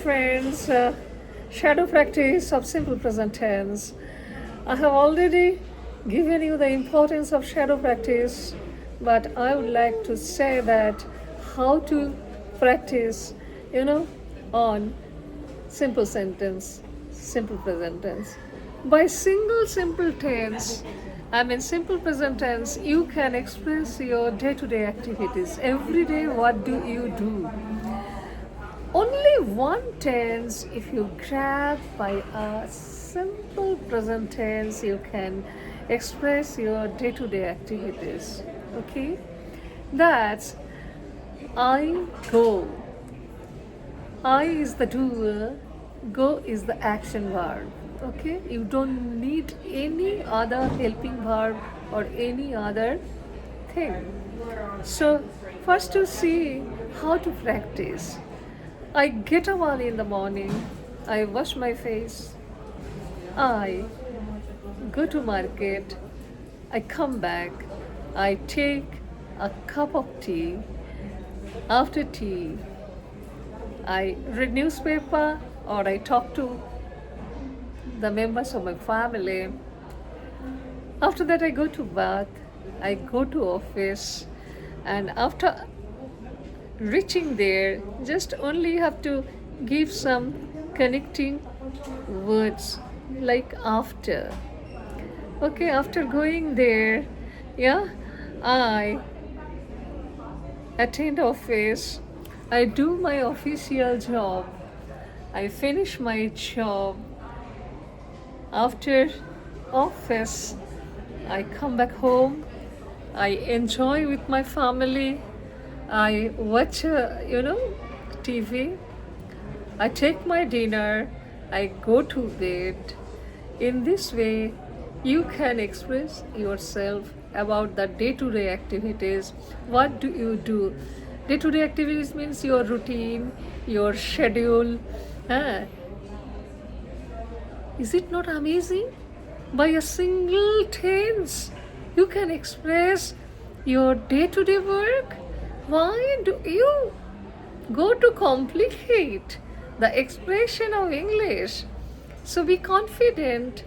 Friends, shadow practice of simple present tense. I have already given you the importance of shadow practice, but I would like to say that how to practice, on simple sentence, simple present tense. By simple tense, simple present tense, you can express your day to day activities. Every day, what do you do? Only one tense, if you grab by a simple present tense, you can express your day to day activities. Okay? That's I go. I is the doer, go is the action verb. Okay? You don't need any other helping verb or any other thing. So, first to see how to practice. I get up early in the morning, I wash my face, I go to market, I come back, I take a cup of tea. After tea, I read newspaper or I talk to the members of my family. After that, I go to bath, I go to office, and after reaching there, just only have to give some connecting words like after. Okay, after going there, yeah, I attend office, I do my official job, I finish my job. After office, I come back home, I enjoy with my family, I watch, TV. I take my dinner. I go to bed. In this way, you can express yourself about the day-to-day activities. What do you do? Day-to-day activities means your routine, your schedule. Ah, is it not amazing? By a single tense, you can express your day-to-day work. Why do you go to complicate the expression of English? So be confident,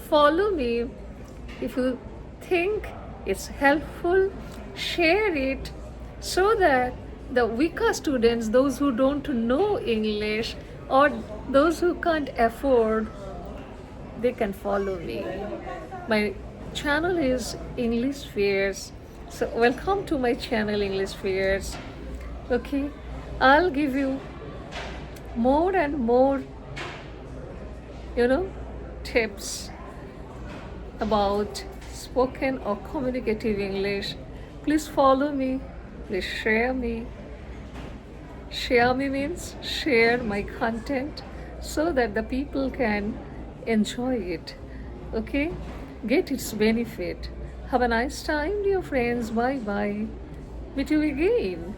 follow me. If you think it's helpful, share it so that the weaker students, those who don't know English or those who can't afford, they can follow me. My channel is English Fairs. So welcome to my channel English Fairs. Okay, I'll give you more and more, tips about spoken or communicative English. Please follow me. Please share me. Share me means share my content so that the people can enjoy it. Okay, get its benefit. Have a nice time, dear friends. Bye bye. Meet you again.